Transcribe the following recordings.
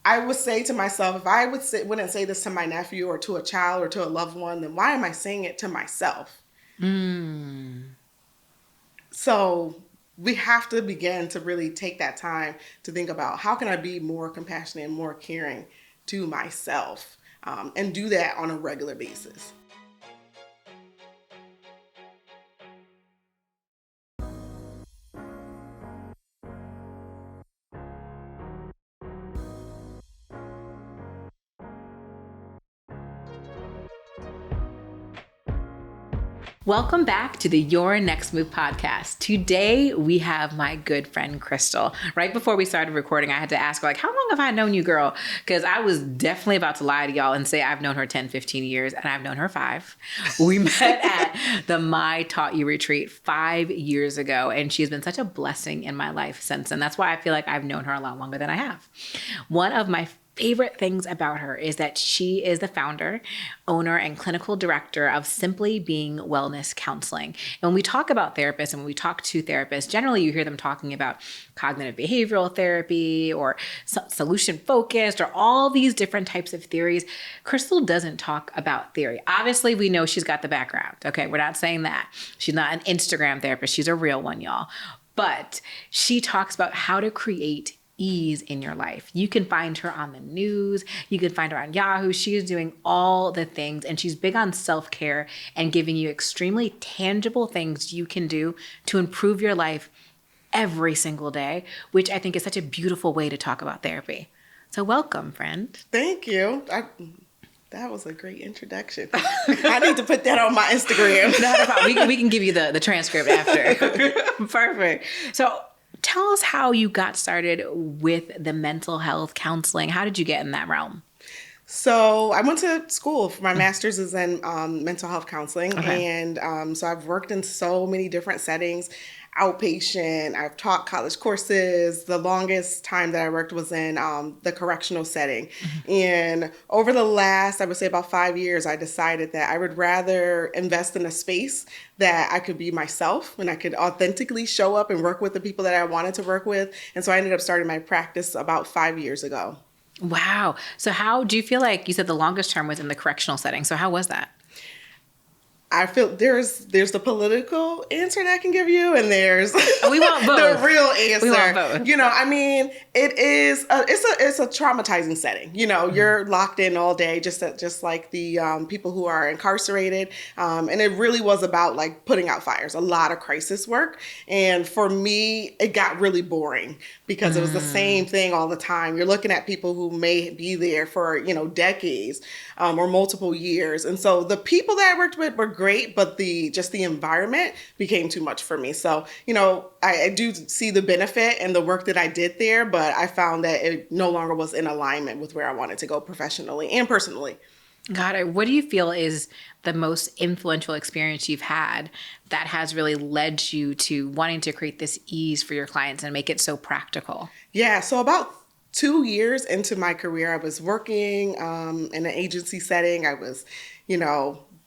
I would say to myself, if I wouldn't say this to my nephew or to a child or to a loved one, then why am I saying it to myself? So we have to begin to really take that time to think about how can I be more compassionate and more caring to myself, and do that on a regular basis. Welcome back to the Your Next Move podcast. Today, we have my good friend, Krystal. Right before we started recording, I had to ask her, like, how long have I known you, girl? Because I was definitely about to lie to y'all and say I've known her 10, 15 years, and I've known her 5. We met at the My Taught You retreat 5 years ago, and she's been such a blessing in my life since. And that's why I feel like I've known her a lot longer than I have. One of my favorite things about her is that she is the founder, owner, and clinical director of Simply Being Wellness Counseling. And when we talk about therapists and when we talk to therapists, generally you hear them talking about cognitive behavioral therapy or solution focused or all these different types of theories. Krystal doesn't talk about theory. Obviously, we know she's got the background. Okay, we're not saying that. She's not an Instagram therapist. She's a real one, y'all. But she talks about how to create ease in your life. You can find her on the news. You can find her on Yahoo. She is doing all the things, and she's big on self-care and giving you extremely tangible things you can do to improve your life every single day, which I think is such a beautiful way to talk about therapy. So welcome, friend. Thank you. That was a great introduction. I need to put that on my Instagram. Not a problem. We can give you the transcript after. Perfect. So tell us how you got started with the mental health counseling. How did you get in that realm? So I went to school for my master's is in mental health counseling. Okay. And so I've worked in so many different settings, outpatient. I've taught college courses. The longest time that I worked was in the correctional setting. And over the last, I would say about 5 years, I decided that I would rather invest in a space that I could be myself and I could authentically show up and work with the people that I wanted to work with. And so I ended up starting my practice about 5 years ago. Wow. So how do you feel like you said the longest term was in the correctional setting? So how was that? I feel there's the political answer that I can give you, and there's we want both. The real answer. We want both. You know, I mean, it's a traumatizing setting. You know, you're locked in all day, just like the people who are incarcerated, and it really was about like putting out fires. A lot of crisis work, and for me, it got really boring because it was the same thing all the time. You're looking at people who may be there for decades or multiple years, and so the people that I worked with were great, but the environment became too much for me. So, I do see the benefit and the work that I did there, but I found that it no longer was in alignment with where I wanted to go professionally and personally. Got it. What do you feel is the most influential experience you've had that has really led you to wanting to create this ease for your clients and make it so practical? Yeah. So about 2 years into my career, I was working in an agency setting. I was,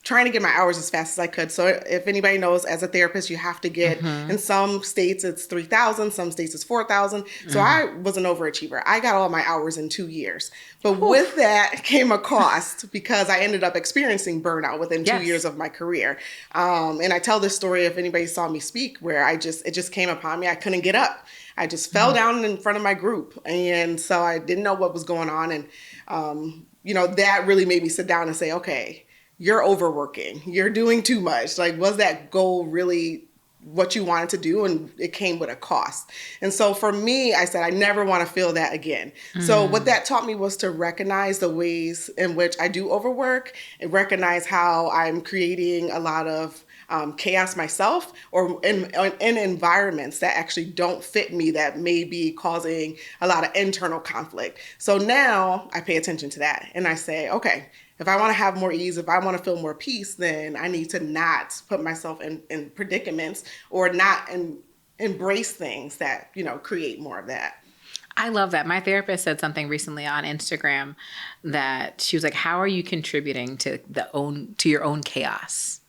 trying to get my hours as fast as I could. So if anybody knows, as a therapist, you have to get, in some states it's 3,000, some states it's 4,000. So I was an overachiever. I got all my hours in 2 years. But with that came a cost because I ended up experiencing burnout within 2 years of my career. And I tell this story if anybody saw me speak where it just came upon me. I couldn't get up. I just fell down in front of my group. And so I didn't know what was going on. And, that really made me sit down and say, okay, you're overworking. You're doing too much. Like, was that goal really what you wanted to do? And it came with a cost. And so for me, I said, I never want to feel that again. So what that taught me was to recognize the ways in which I do overwork and recognize how I'm creating a lot of chaos myself or in environments that actually don't fit me that may be causing a lot of internal conflict. So now I pay attention to that and I say, okay, if I want to have more ease, if I want to feel more peace, then I need to not put myself in predicaments or not embrace things that, create more of that. I love that. My therapist said something recently on Instagram that she was like, how are you contributing to your own chaos?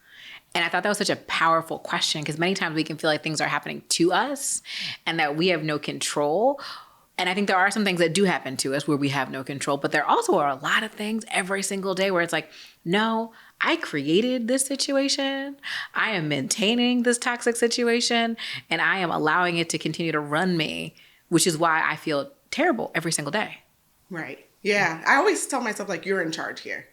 And I thought that was such a powerful question because many times we can feel like things are happening to us and that we have no control. And I think there are some things that do happen to us where we have no control, but there also are a lot of things every single day where it's like, no, I created this situation. I am maintaining this toxic situation, and I am allowing it to continue to run me, which is why I feel terrible every single day. Right. Yeah. I always tell myself, like, you're in charge here,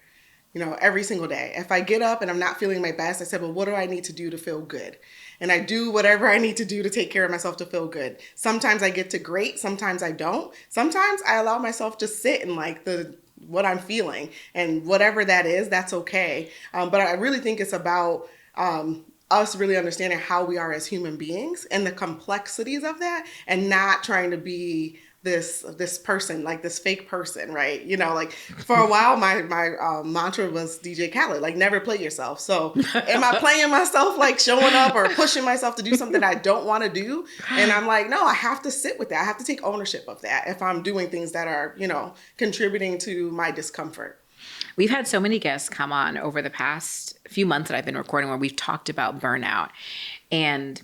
every single day. If I get up and I'm not feeling my best, I said, well, what do I need to do to feel good? And I do whatever I need to do to take care of myself to feel good. Sometimes I get to great. Sometimes I don't. Sometimes I allow myself to sit in like what I'm feeling, and whatever that is, that's okay. But I really think it's about us really understanding how we are as human beings and the complexities of that, and not trying to be this person, like this fake person, right? Like for a while, my mantra was DJ Khaled, like never play yourself. So am I playing myself, like showing up or pushing myself to do something I don't want to do? And I'm like, no, I have to sit with that. I have to take ownership of that if I'm doing things that are, contributing to my discomfort. We've had so many guests come on over the past few months that I've been recording where we've talked about burnout. And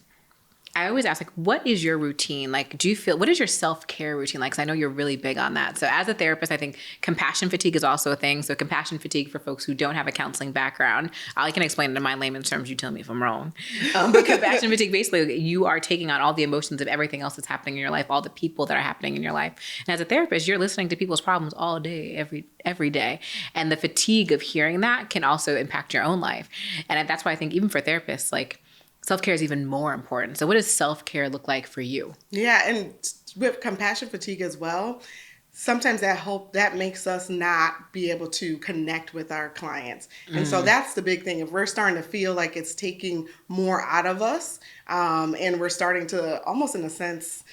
I always ask, like, what is your routine? Like, what is your self-care routine like? Because I know you're really big on that. So as a therapist, I think compassion fatigue is also a thing. So compassion fatigue for folks who don't have a counseling background, I can explain it in my layman's terms. You tell me if I'm wrong. But compassion fatigue, basically, you are taking on all the emotions of everything else that's happening in your life, all the people that are happening in your life. And as a therapist, you're listening to people's problems all day, every day. And the fatigue of hearing that can also impact your own life. And that's why I think even for therapists, like, self-care is even more important. So what does self-care look like for you? Yeah, and with compassion fatigue as well, sometimes that makes us not be able to connect with our clients. And so that's the big thing. If we're starting to feel like it's taking more out of us, and we're starting to almost in a sense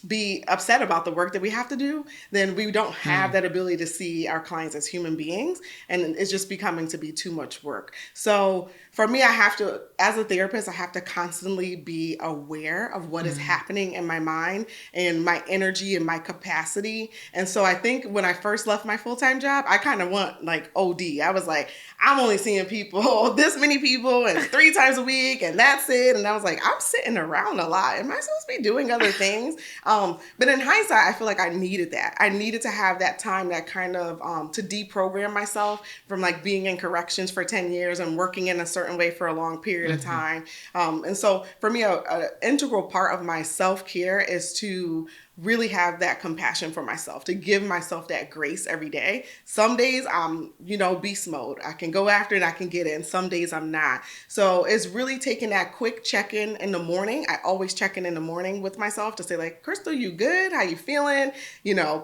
be upset about the work that we have to do, then we don't have that ability to see our clients as human beings, and it's just becoming to be too much work. So for me, as a therapist, I have to constantly be aware of what is happening in my mind and my energy and my capacity. And so I think when I first left my full-time job, I kind of went like OD. I was like, I'm only seeing people, this many people, and 3 times a week, and that's it. And I was like, I'm sitting around a lot. Am I supposed to be doing other things? But in hindsight, I feel like I needed that. I needed to have that time, that kind of to deprogram myself from like being in corrections for 10 years and working in a certain way for a long period of time. And so for me, an integral part of my self-care is to really have that compassion for myself, to give myself that grace every day. Some days I'm, beast mode. I can go after it, I can get it. And some days I'm not. So it's really taking that quick check-in in the morning. I always check in the morning with myself to say like, Krystal, you good? How you feeling?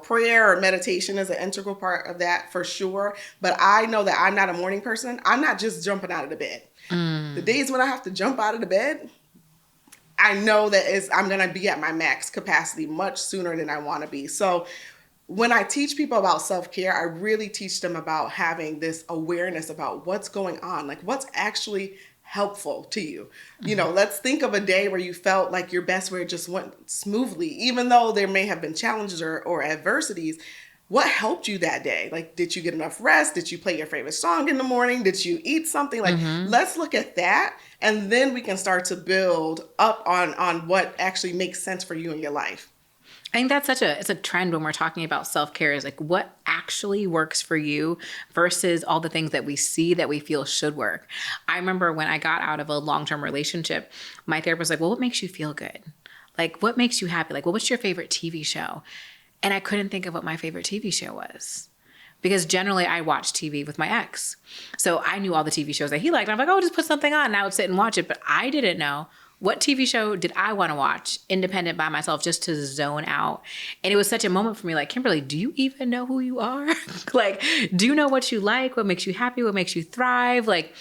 Prayer or meditation is an integral part of that for sure. But I know that I'm not a morning person. I'm not just jumping out of the bed. The days when I have to jump out of the bed, I know that I'm going to be at my max capacity much sooner than I want to be. So when I teach people about self-care, I really teach them about having this awareness about what's going on, like what's actually helpful to you. Let's think of a day where you felt like your best, where it just went smoothly, even though there may have been challenges or adversities. What helped you that day? Like, did you get enough rest? Did you play your favorite song in the morning? Did you eat something? Like, let's look at that. And then we can start to build up on what actually makes sense for you in your life. I think that's it's a trend when we're talking about self-care, is like what actually works for you versus all the things that we see that we feel should work. I remember when I got out of a long-term relationship, my therapist was like, well, what makes you feel good? Like, what makes you happy? Like, well, what's your favorite TV show? And I couldn't think of what my favorite TV show was, because generally I watch TV with my ex. So I knew all the TV shows that he liked. I'm like, oh, just put something on and I would sit and watch it. But I didn't know what TV show did I want to watch independent by myself, just to zone out. And it was such a moment for me, like, Kimberly, do you even know who you are? Like, do you know what you like? What makes you happy? What makes you thrive? Like,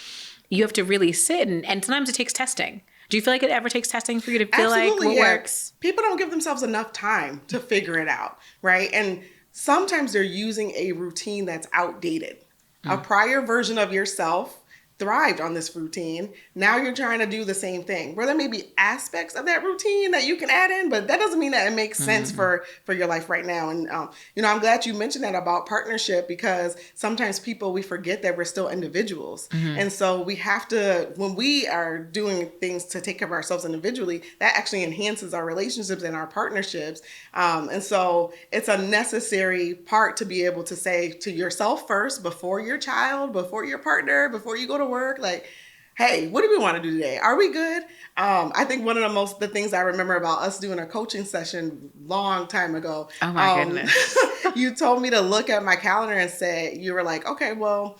you have to really sit and sometimes it takes testing. Do you feel like it ever takes testing for you to feel Absolutely, like what works? People don't give themselves enough time to figure it out, right? And sometimes they're using a routine that's outdated. A prior version of yourself thrived on this routine. Now you're trying to do the same thing, where there may be aspects of that routine that you can add in, but that doesn't mean that it makes sense for your life right now. And, I'm glad you mentioned that about partnership, because sometimes we forget that we're still individuals. And so we have to, when we are doing things to take care of ourselves individually, that actually enhances our relationships and our partnerships. And so it's a necessary part to be able to say to yourself first, before your child, before your partner, before you go to work, like, hey, what do we want to do today? Are we good? I think one of the things I remember about us doing a coaching session long time ago. Oh my goodness. You told me to look at my calendar and say, you were like, okay, well,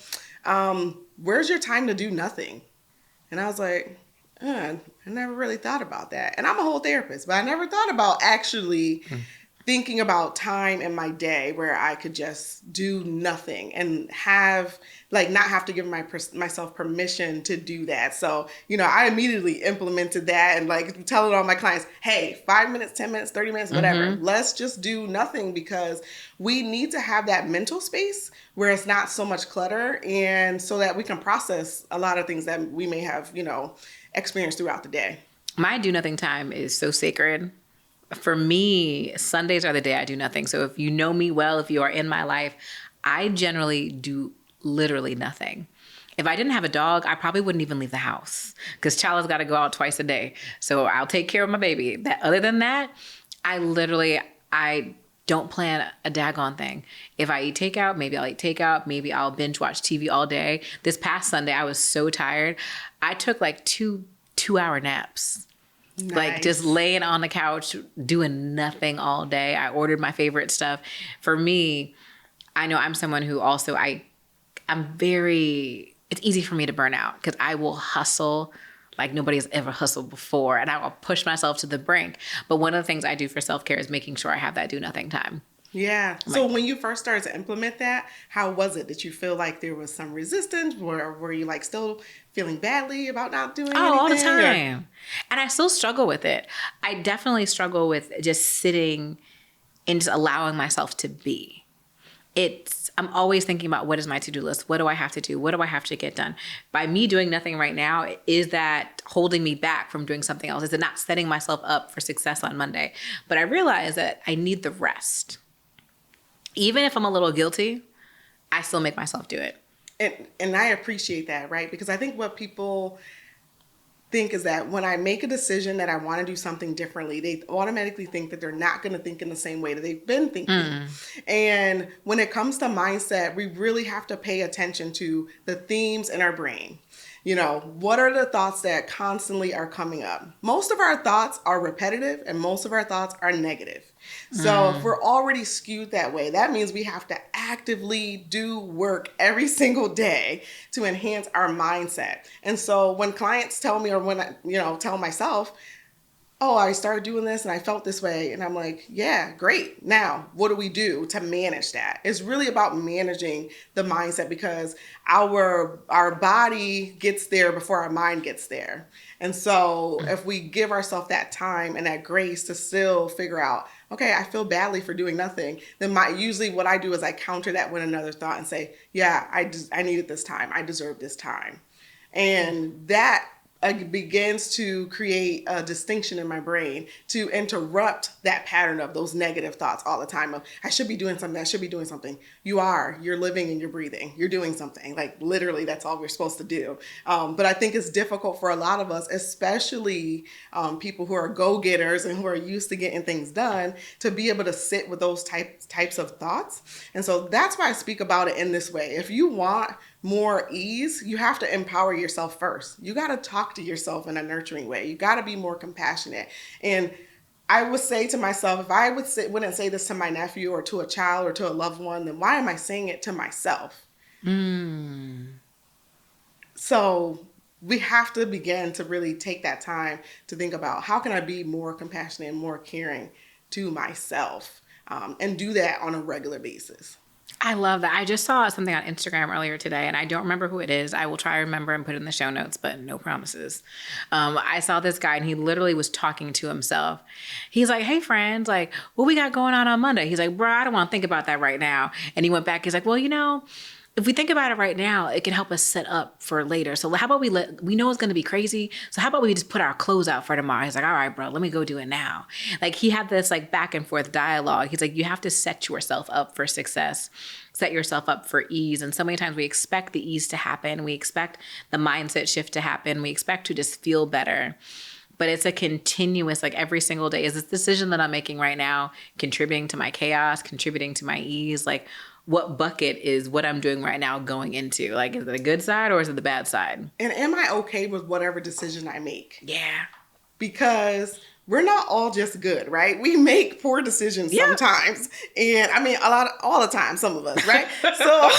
where's your time to do nothing? And I was like, I never really thought about that. And I'm a whole therapist, but I never thought about actually thinking about time in my day where I could just do nothing and not have to give myself permission to do that. So, I immediately implemented that and telling all my clients, hey, 5 minutes, 10 minutes, 30 minutes, whatever, let's just do nothing, because we need to have that mental space where it's not so much clutter, and so that we can process a lot of things that we may have, experienced throughout the day. My do nothing time is so sacred. For me, Sundays are the day I do nothing. So if you know me well, if you are in my life, I generally do literally nothing. If I didn't have a dog, I probably wouldn't even leave the house, because Chala's got to go out twice a day. So I'll take care of my baby. Other than that, I don't plan a daggone thing. If I eat takeout, maybe I'll eat takeout. Maybe I'll binge watch TV all day. This past Sunday, I was so tired. I took two-hour naps. Nice. Just laying on the couch, doing nothing all day. I ordered my favorite stuff. For me, I know I'm someone who also, it's easy for me to burn out, because I will hustle like nobody has ever hustled before, and I will push myself to the brink. But one of the things I do for self-care is making sure I have that do nothing time. Yeah. So when you first started to implement that, how was it? Did you feel like there was some resistance? Were you still feeling badly about not doing anything? All the time. And I still struggle with it. I definitely struggle with just sitting and just allowing myself to be. I'm always thinking about, what is my to-do list? What do I have to do? What do I have to get done? By me doing nothing right now, is that holding me back from doing something else? Is it not setting myself up for success on Monday? But I realize that I need the rest. Even if I'm a little guilty, I still make myself do it. And I appreciate that, right? Because I think what people think is that when I make a decision that I want to do something differently, they automatically think that they're not going to think in the same way that they've been thinking. And when it comes to mindset, we really have to pay attention to the themes in our brain. What are the thoughts that constantly are coming up? Most of our thoughts are repetitive, and most of our thoughts are negative. So if we're already skewed that way, that means we have to actively do work every single day to enhance our mindset. And so when clients tell me, or when I, tell myself, oh, I started doing this and I felt this way, and I'm like, yeah, great. Now, what do we do to manage that? It's really about managing the mindset, because our body gets there before our mind gets there. And so if we give ourselves that time and that grace to still figure out, okay, I feel badly for doing nothing, then usually what I do is I counter that with another thought and say, yeah, I needed this time. I deserve this time. And that begins to create a distinction in my brain to interrupt that pattern of those negative thoughts all the time of, I should be doing something, I should be doing something. You're living and you're breathing, you're doing something. Literally, that's all we're supposed to do. But I think it's difficult for a lot of us, especially people who are go-getters and who are used to getting things done, to be able to sit with those types of thoughts. And so that's why I speak about it in this way. If you want more ease, you have to empower yourself first. You got to talk to yourself in a nurturing way. You got to be more compassionate. And I would say to myself, if I wouldn't say this to my nephew or to a child or to a loved one, then why am I saying it to myself? So we have to begin to really take that time to think about, how can I be more compassionate and more caring to myself, and do that on a regular basis. I love that. I just saw something on Instagram earlier today, and I don't remember who it is. I will try to remember and put it in the show notes, but no promises. I saw this guy, and he literally was talking to himself. He's like, hey, friends, what we got going on Monday? He's like, bro, I don't want to think about that right now. And he went back. He's like, well, if we think about it right now, it can help us set up for later. So how about we know it's going to be crazy. So how about we just put our clothes out for tomorrow? He's like, all right, bro, let me go do it now. Like he had this like back and forth dialogue. He's like, you have to set yourself up for success, set yourself up for ease. And so many times we expect the ease to happen. We expect the mindset shift to happen. We expect to just feel better. But it's a continuous, like every single day, is this decision that I'm making right now contributing to my chaos, contributing to my ease? Like what bucket is what I'm doing right now going into? Like, is it the good side or is it the bad side? And am I okay with whatever decision I make? Yeah. Because we're not all just good, right? We make poor decisions sometimes. And I mean, all the time, some of us, right? So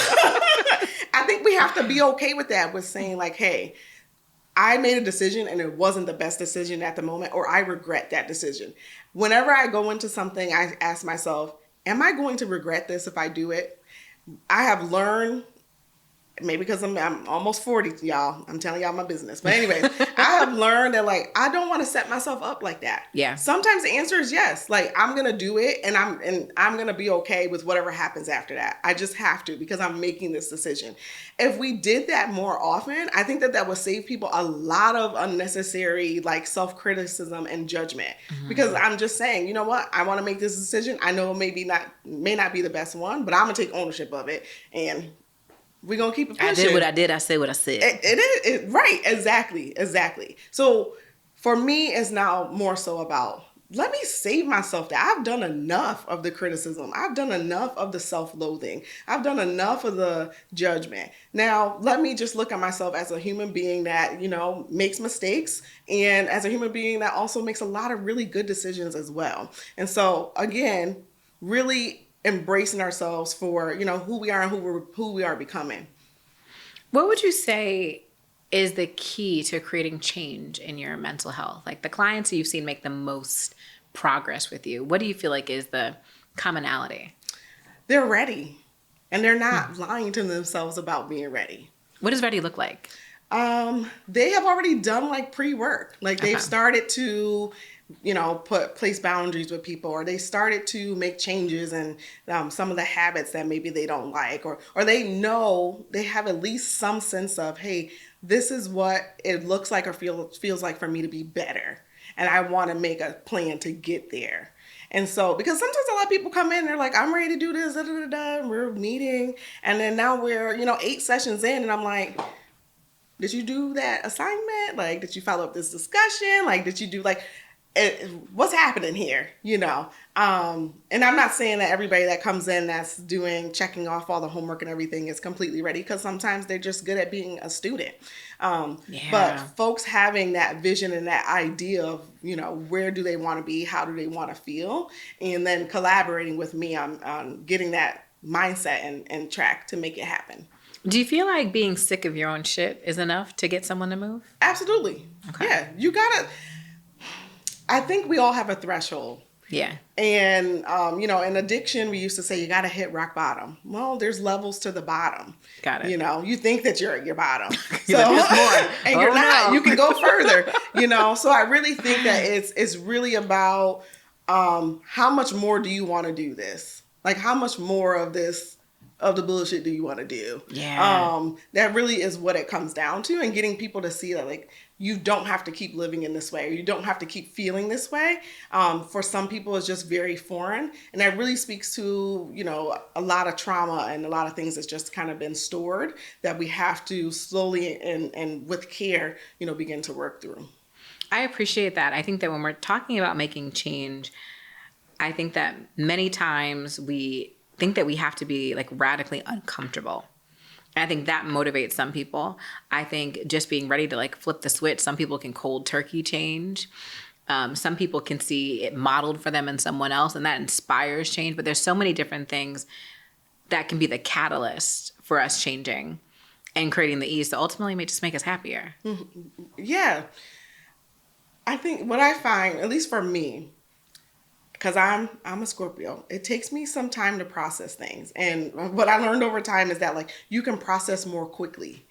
I think we have to be okay with that, with saying like, hey, I made a decision and it wasn't the best decision at the moment, or I regret that decision. Whenever I go into something, I ask myself, am I going to regret this if I do it? I have learned, maybe because I'm almost 40, y'all. I'm telling y'all my business. But anyways, I have learned that like, I don't want to set myself up like that. Yeah. Sometimes the answer is yes. Like I'm going to do it and I'm going to be okay with whatever happens after that. I just have to, because I'm making this decision. If we did that more often, I think that would save people a lot of unnecessary like self-criticism and judgment. Mm-hmm. Because I'm just saying, you know what? I want to make this decision. I know it may not be the best one, but I'm going to take ownership of it. And we're going to keep it pushing. I did what I did. I said what I said. It is. Right. Exactly. So for me, it's now more so about, let me save myself that. I've done enough of the criticism. I've done enough of the self-loathing. I've done enough of the judgment. Now, let me just look at myself as a human being that, makes mistakes, and as a human being that also makes a lot of really good decisions as well. And so, again, really embracing ourselves for, who we are and who we are becoming. What would you say is the key to creating change in your mental health? Like the clients you've seen make the most progress with you, what do you feel like is the commonality? They're ready, and they're not lying to themselves about being ready. What does ready look like? They have already done like pre-work. Like they've started to place boundaries with people, or they started to make changes in some of the habits that maybe they don't like, or they know, they have at least some sense of, hey, this is what it looks like or feels like for me to be better. And I want to make a plan to get there. And so, because sometimes a lot of people come in, they're like, I'm ready to do this, and we're meeting. And then now we're, 8 sessions in, and I'm like, did you do that assignment? Like, did you follow up this discussion? Like, did you do what's happening here, and I'm not saying that everybody that comes in that's checking off all the homework and everything is completely ready, because sometimes they're just good at being a student. But folks having that vision and that idea of, where do they want to be? How do they want to feel? And then collaborating with me on getting that mindset and track to make it happen. Do you feel like being sick of your own shit is enough to get someone to move? Absolutely. Okay. Yeah. I think we all have a threshold. Yeah. And, in addiction, we used to say you got to hit rock bottom. Well, there's levels to the bottom. Got it. You think that you're at your bottom. So, more. And you're not. No. You can go further, So I really think that it's really about how much more do you want to do this? Like, how much more of the bullshit do you want to do? Yeah. That really is what it comes down to, and getting people to see that, like, you don't have to keep living in this way, or you don't have to keep feeling this way. For some people, it's just very foreign. And that really speaks to, a lot of trauma and a lot of things that's just kind of been stored that we have to slowly and with care, begin to work through. I appreciate that. I think that when we're talking about making change, I think that many times we think that we have to be like radically uncomfortable. I think that motivates some people. I think just being ready to like flip the switch, some people can cold turkey change. Some people can see it modeled for them in someone else, and that inspires change. But there's so many different things that can be the catalyst for us changing and creating the ease. So ultimately, it may just make us happier. Yeah. I think what I find, at least for me, because I'm a Scorpio, it takes me some time to process things. And what I learned over time is that, like, you can process more quickly.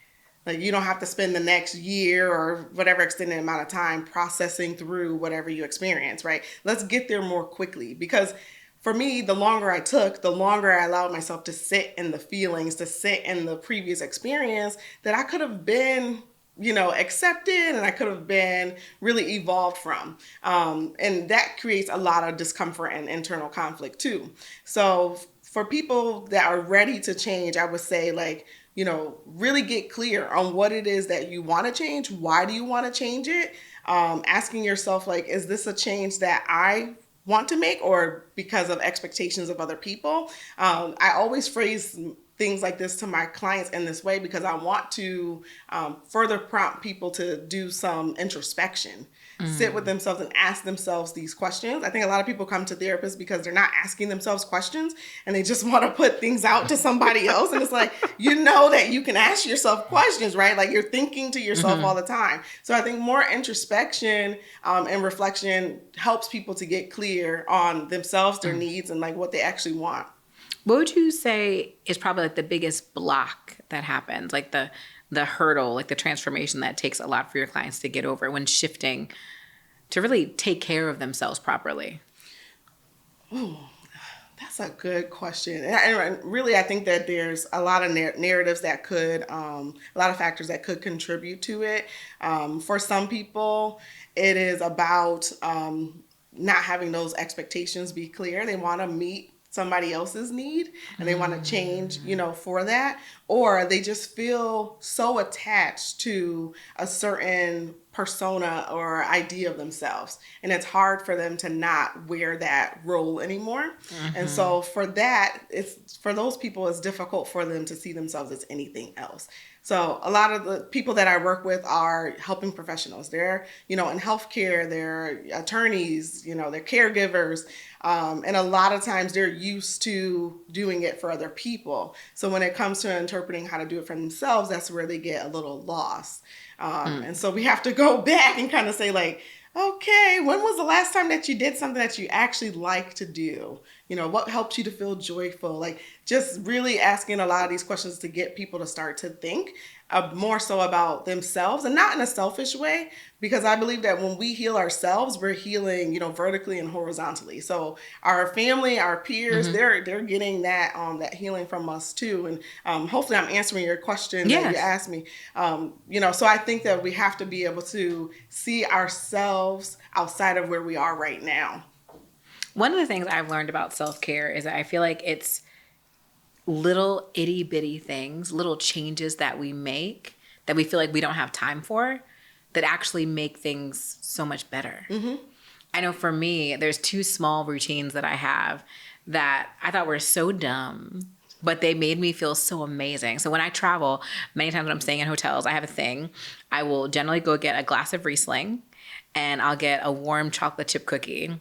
Like, you don't have to spend the next year or whatever extended amount of time processing through whatever you experience, right? Let's get there more quickly. Because for me, the longer I took, the longer I allowed myself to sit in the feelings, to sit in the previous experience that I could have been, accepted, and I could have been really evolved from. And that creates a lot of discomfort and internal conflict too. So for people that are ready to change, I would say really get clear on what it is that you want to change. Why do you want to change it? Asking yourself, is this a change that I want to make or because of expectations of other people? I always phrase things like this to my clients in this way because I want to further prompt people to do some introspection, sit with themselves and ask themselves these questions. I think a lot of people come to therapists because they're not asking themselves questions and they just want to put things out to somebody else. And it's that you can ask yourself questions, right? Like you're thinking to yourself all the time. So I think more introspection and reflection helps people to get clear on themselves, their needs, and what they actually want. What would you say is probably the biggest block that happens, the hurdle, the transformation that takes a lot for your clients to get over when shifting to really take care of themselves properly? Ooh, that's a good question. And really, I think that there's a lot of narratives that could, a lot of factors that could contribute to it. For some people, it is about not having those expectations be clear. They want to meet somebody else's need and they want to change, for that, or they just feel so attached to a certain persona or idea of themselves. And it's hard for them to not wear that role anymore. And so for those people, it's difficult for them to see themselves as anything else. So a lot of the people that I work with are helping professionals. They're, in healthcare, they're attorneys, they're caregivers. And a lot of times they're used to doing it for other people. So when it comes to interpreting how to do it for themselves, that's where they get a little lost. And so we have to go back and kind of say okay, when was the last time that you did something that you actually like to do? What helped you to feel joyful? Just really asking a lot of these questions to get people to start to think more so about themselves, and not in a selfish way, because I believe that when we heal ourselves, we're healing, vertically and horizontally. So our family, our peers, they're getting that healing from us too. And hopefully I'm answering your question that you asked me. So I think that we have to be able to see ourselves outside of where we are right now. One of the things I've learned about self-care is that I feel like it's little itty bitty things, little changes that we make that we feel like we don't have time for that actually make things so much better. I know for me, there's 2 small routines that I have that I thought were so dumb, but they made me feel so amazing. So when I travel, many times when I'm staying in hotels, I have a thing. I will generally go get a glass of Riesling and I'll get a warm chocolate chip cookie.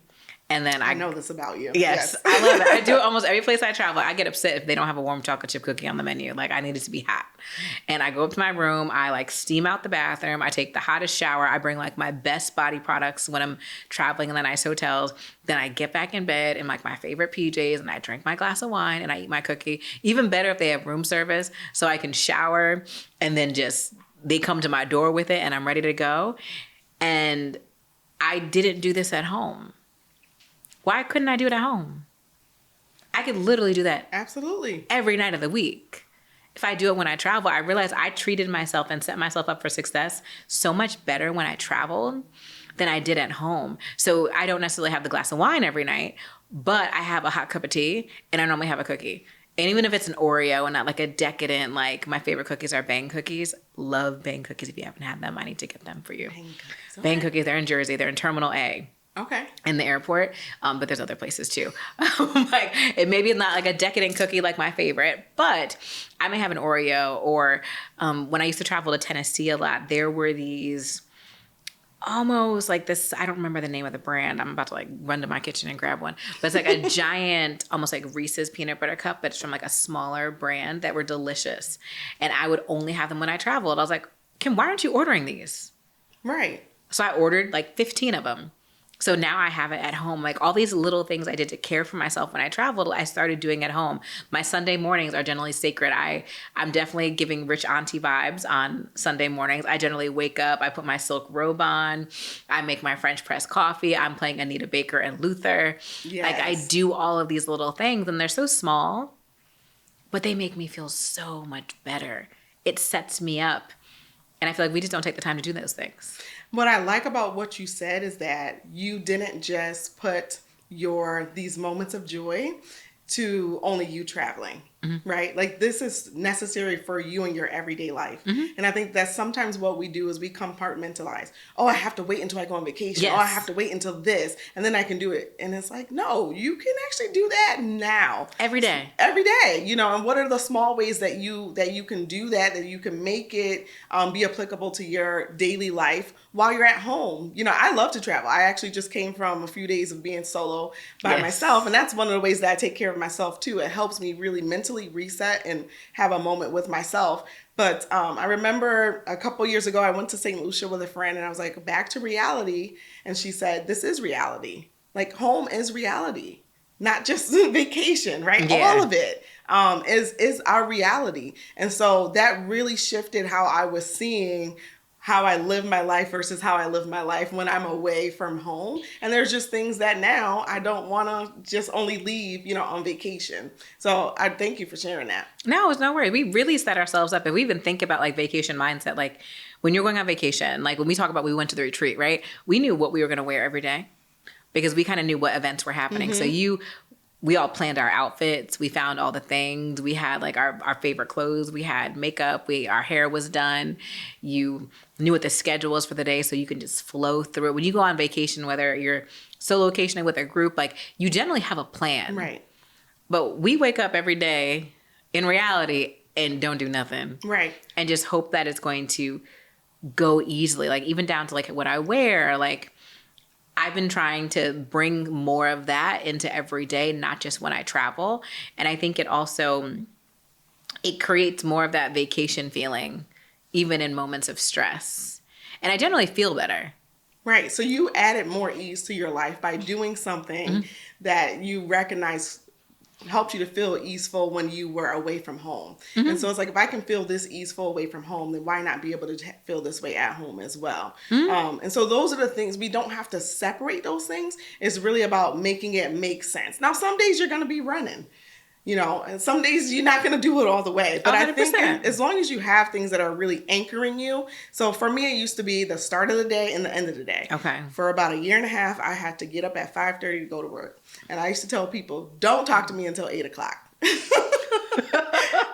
And then I know this about you. Yes. I love it. I do it almost every place I travel. I get upset if they don't have a warm chocolate chip cookie on the menu. I need it to be hot. And I go up to my room. I steam out the bathroom. I take the hottest shower. I bring my best body products when I'm traveling in the nice hotels. Then I get back in bed in my favorite PJs and I drink my glass of wine and I eat my cookie. Even better if they have room service so I can shower and then they come to my door with it and I'm ready to go. And I didn't do this at home. Why couldn't I do it at home? I could literally do that absolutely every night of the week. If I do it when I travel, I realize I treated myself and set myself up for success so much better when I traveled than I did at home. So I don't necessarily have the glass of wine every night, but I have a hot cup of tea and I normally have a cookie. And even if it's an Oreo and not a decadent, my favorite cookies are Bang cookies. Love Bang cookies. If you haven't had them, I need to get them for you. Bang cookies. Okay. Bang cookies, they're in Jersey. They're in Terminal A. Okay. In the airport, but there's other places too. It maybe not a decadent cookie like my favorite, but I may have an Oreo. Or when I used to travel to Tennessee a lot, there were these almost this, I don't remember the name of the brand. I'm about to run to my kitchen and grab one. But it's a giant, almost Reese's peanut butter cup, but it's from a smaller brand that were delicious. And I would only have them when I traveled. I was like, Kim, why aren't you ordering these? Right. So I ordered 15 of them. So now I have it at home. Like all these little things I did to care for myself when I traveled, I started doing at home. My Sunday mornings are generally sacred. I'm definitely giving rich auntie vibes on Sunday mornings. I generally wake up, I put my silk robe on, I make my French press coffee. I'm playing Anita Baker and Luther. Yes. Like I do all of these little things and they're so small, but they make me feel so much better. It sets me up. And I feel like we just don't take the time to do those things. What I like about what you said is that you didn't just put these moments of joy to only you traveling, right? Like this is necessary for you in your everyday life. And I think that's sometimes what we do is we compartmentalize. Oh, I have to wait until I go on vacation. Yes. Oh, I have to wait until this and then I can do it. And it's like, no, you can actually do that now. Every day. Every day, and what are the small ways that you can do that you can make it be applicable to your daily life while you're at home. I love to travel. I actually just came from a few days of being solo by myself. And that's one of the ways that I take care of myself too. It helps me really mentally reset and have a moment with myself. But I remember a couple years ago, I went to St. Lucia with a friend and I was like, back to reality. And she said, this is reality. Like home is reality, not just vacation, right? Yeah. All of it is our reality. And so that really shifted how I was seeing how I live my life versus how I live my life when I'm away from home. And there's just things that now I don't want to just only leave, on vacation. So I thank you for sharing that. No, it's no worry. We really set ourselves up. And we even think about like vacation mindset. Like when you're going on vacation, like when we talk about we went to the retreat, right? We knew what we were going to wear every day because we kind of knew what events were happening. So we all planned our outfits. We found all the things. We had like our favorite clothes. We had makeup. Our hair was done. You knew what the schedule was for the day, so you can just flow through it. When you go on vacation, whether you're solo vacationing with a group, like you generally have a plan. Right. But we wake up every day in reality and don't do nothing. Right. And just hope that it's going to go easily. Like even down to like what I wear, like I've been trying to bring more of that into every day, not just when I travel. And I think it creates more of that vacation feeling, even in moments of stress. And I generally feel better. Right. So you added more ease to your life by doing something that you recognize helped you to feel easeful when you were away from home. And so it's like, if I can feel this easeful away from home, then why not be able to feel this way at home as well? And so those are the things, we don't have to separate those things. It's really about making it make sense. Now, some days you're going to be running, and some days you're not going to do it all the way. But 100%. I think as long as you have things that are really anchoring you. So for me, it used to be the start of the day and the end of the day. Okay. For about a year and a half, I had to get up at 5:30 to go to work. And I used to tell people, don't talk to me until 8 o'clock.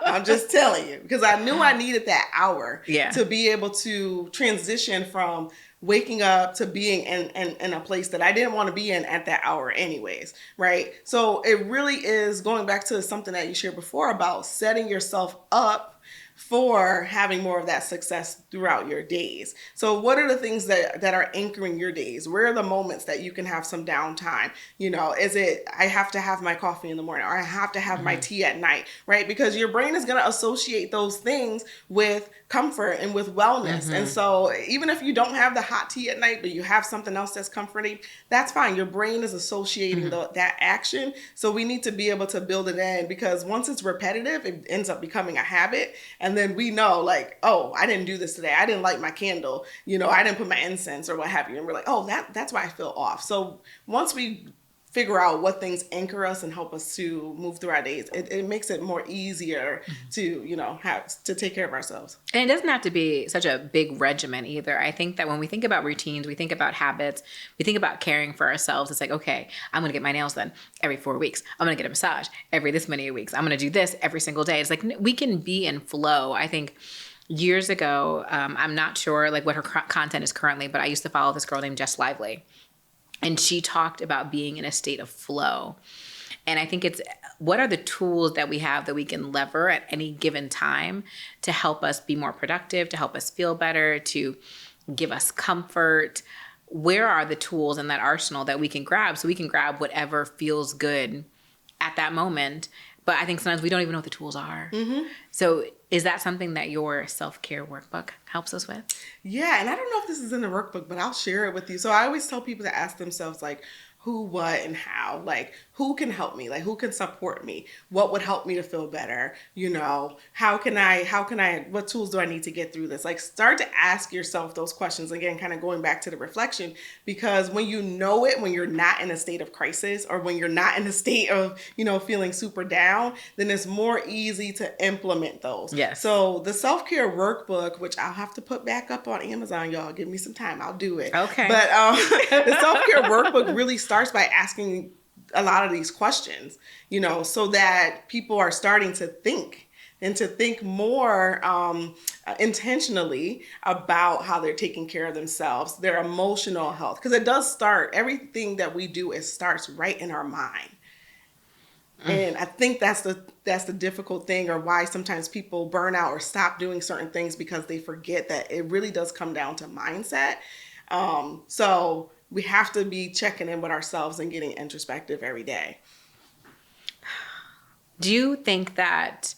I'm just telling you, because I knew I needed that hour to be able to transition from waking up to being in a place that I didn't want to be in at that hour anyways, right? So it really is going back to something that you shared before about setting yourself up for having more of that success throughout your days. So what are the things that are anchoring your days? Where are the moments that you can have some downtime? Is it, I have to have my coffee in the morning, or I have to have my tea at night, right? Because your brain is going to associate those things with comfort and with wellness. And so even if you don't have the hot tea at night, but you have something else that's comforting, that's fine. Your brain is associating that action. So we need to be able to build it in, because once it's repetitive, it ends up becoming a habit. And then we know like, oh, I didn't do this today. I didn't light my candle. I didn't put my incense or what have you. And we're like, oh, that's why I feel off. So once we figure out what things anchor us and help us to move through our days, it makes it more easier to, have to take care of ourselves. And it doesn't have to be such a big regimen either. I think that when we think about routines, we think about habits, we think about caring for ourselves. It's like, okay, I'm going to get my nails done every 4 weeks. I'm going to get a massage every this many weeks. I'm going to do this every single day. It's like, we can be in flow. I think years ago, I'm not sure like what her content is currently, but I used to follow this girl named Jess Lively. And she talked about being in a state of flow. And I think it's, what are the tools that we have that we can lever at any given time to help us be more productive, to help us feel better, to give us comfort? Where are the tools in that arsenal that we can grab so we can grab whatever feels good at that moment, but I think sometimes we don't even know what the tools are. So is that something that your self-care workbook helps us with? Yeah, and I don't know if this is in the workbook, but I'll share it with you. So I always tell people to ask themselves, like, who, what, and how. Like, who can help me? Like, who can support me? What would help me to feel better? You know, what tools do I need to get through this? Like, start to ask yourself those questions. Again, kind of going back to the reflection, because when you know it, when you're not in a state of crisis, or when you're not in a state of, feeling super down, then it's more easy to implement those. Yes. So the self-care workbook, which I'll have to put back up on Amazon, y'all, give me some time. I'll do it. Okay. But the self-care workbook really starts by asking a lot of these questions, so that people are starting to think and to think more intentionally about how they're taking care of themselves, their emotional health. Because it does start, everything that we do, it starts right in our mind. And I think that's the difficult thing, or why sometimes people burn out or stop doing certain things, because they forget that it really does come down to mindset. So we have to be checking in with ourselves and getting introspective every day. Do you think that,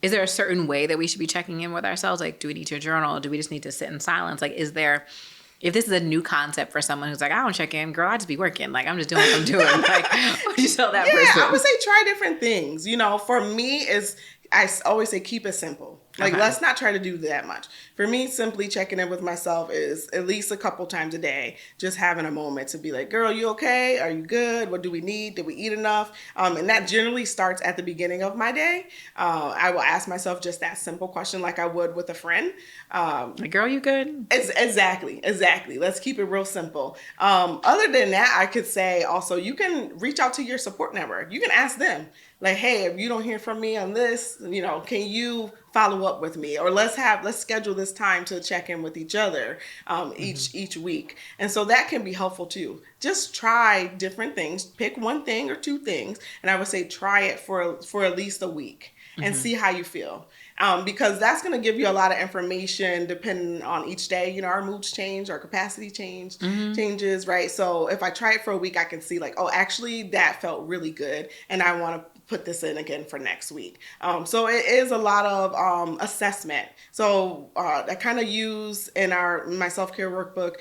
is there a certain way that we should be checking in with ourselves? Like, do we need to journal? Do we just need to sit in silence? Like, if this is a new concept for someone who's like, I don't check in, girl, I just be working. Like, I'm just doing what I'm doing. Like, what would you tell that person? Yeah, I would say try different things. For me, I always say keep it simple. Like, let's not try to do that much. For me, simply checking in with myself is at least a couple times a day, just having a moment to be like, girl, you okay? Are you good? What do we need? Did we eat enough? And that generally starts at the beginning of my day. I will ask myself just that simple question, like I would with a friend. Like, girl, you good? Exactly. Let's keep it real simple. Other than that, I could say also, you can reach out to your support network. You can ask them, like, hey, if you don't hear from me on this, can you follow up with me? Or let's schedule this time to check in with each other each week. And so that can be helpful too. Just try different things. Pick one thing or two things. And I would say try it for at least a week and see how you feel. Because that's going to give you a lot of information depending on each day. Our moods change, our capacity changes, right? So if I try it for a week, I can see like, oh, actually that felt really good, and I want to put this in again for next week. So it is a lot of assessment. So I kind of use in my self-care workbook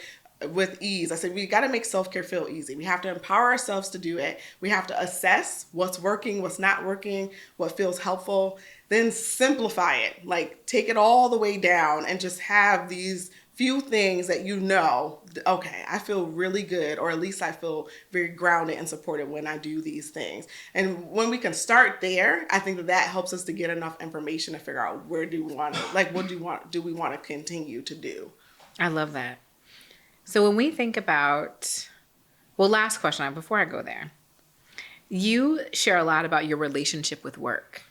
with ease. I said, we got to make self-care feel easy. We have to empower ourselves to do it. We have to assess what's working, what's not working, what feels helpful, then simplify it, like take it all the way down and just have these few things that okay, I feel really good, or at least I feel very grounded and supported when I do these things. And when we can start there, I think that helps us to get enough information to figure out where do we want to, like, what do we want to continue to do? I love that. So when we think about, last question before I go there, you share a lot about your relationship with work.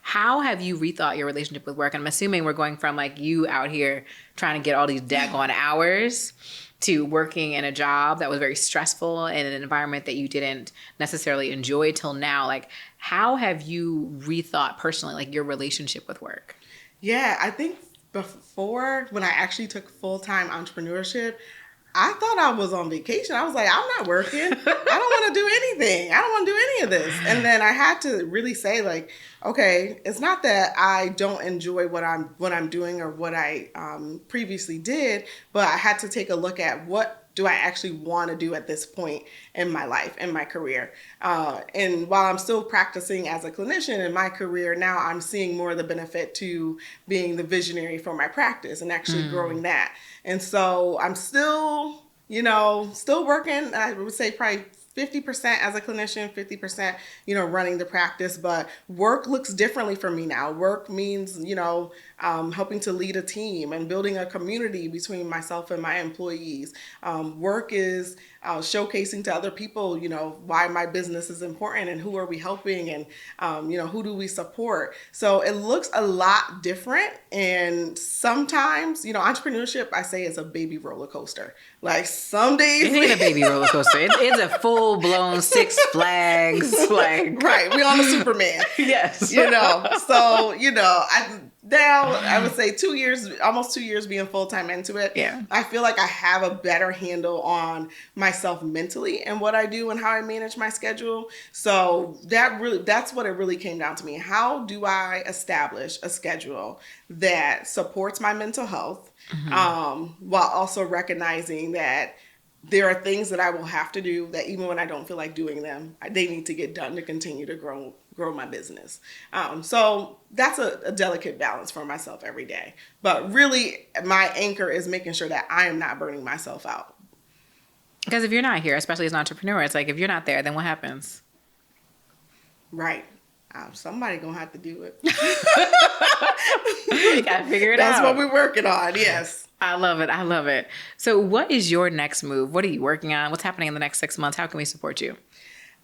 How have you rethought your relationship with work? And I'm assuming we're going from like you out here trying to get all these daggone hours to working in a job that was very stressful in an environment that you didn't necessarily enjoy till now. Like, how have you rethought personally, like your relationship with work? Yeah, I think before, when I actually took full-time entrepreneurship, I thought I was on vacation. I was like, I'm not working. I don't want to do anything. I don't want to do any of this. And then I had to really say, like, okay, it's not that I don't enjoy what I'm doing or what I previously did, but I had to take a look at what do I actually want to do at this point in my life, in my career. And while I'm still practicing as a clinician in my career, now I'm seeing more of the benefit to being the visionary for my practice and actually growing that. And so I'm still working. I would say probably 50% as a clinician, 50%, running the practice, but work looks differently for me now. Work means, helping to lead a team and building a community between myself and my employees. Work is showcasing to other people, why my business is important and who are we helping and, who do we support. So it looks a lot different. And sometimes, entrepreneurship, I say, is a baby roller coaster. Like some days. It ain't a baby roller coaster. It's a full-blown Six Flags. Like, right. We on the Superman. Yes. So, now, I would say 2 years, almost 2 years being full-time into it. Yeah. I feel like I have a better handle on myself mentally and what I do and how I manage my schedule. So that's what it really came down to me. How do I establish a schedule that supports my mental health, while also recognizing that there are things that I will have to do that even when I don't feel like doing them, they need to get done to continue to grow my business. So that's a delicate balance for myself every day. But really, my anchor is making sure that I am not burning myself out. Because if you're not here, especially as an entrepreneur, it's like if you're not there, then what happens? Right. Somebody gonna have to do it. You gotta figure it out. That's what we're working on. Yes. I love it. I love it. So what is your next move? What are you working on? What's happening in the next 6 months? How can we support you?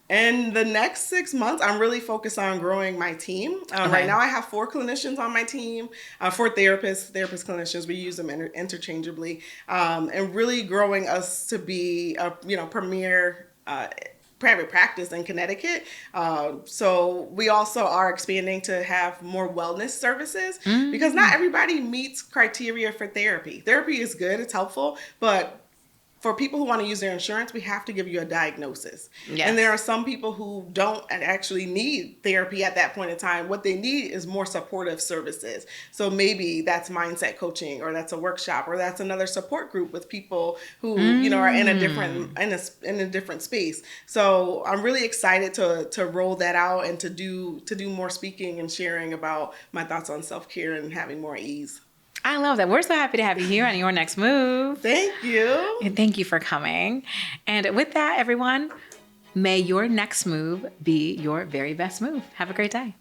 In the next 6 months, I'm really focused on growing my team. Right now, I have 4 clinicians on my team, 4 therapist clinicians. We use them interchangeably, and really growing us to be a premier private practice in Connecticut. So we also are expanding to have more wellness services because not everybody meets criteria for therapy. Therapy is good, it's helpful, but for people who want to use their insurance, we have to give you a diagnosis. Yes. And there are some people who don't actually need therapy at that point in time. What they need is more supportive services. So maybe that's mindset coaching, or that's a workshop, or that's another support group with people who are in a different space. So I'm really excited to roll that out and to do more speaking and sharing about my thoughts on self-care and having more ease. I love that. We're so happy to have you here on Your Next Move. Thank you. And thank you for coming. And with that, everyone, may your next move be your very best move. Have a great day.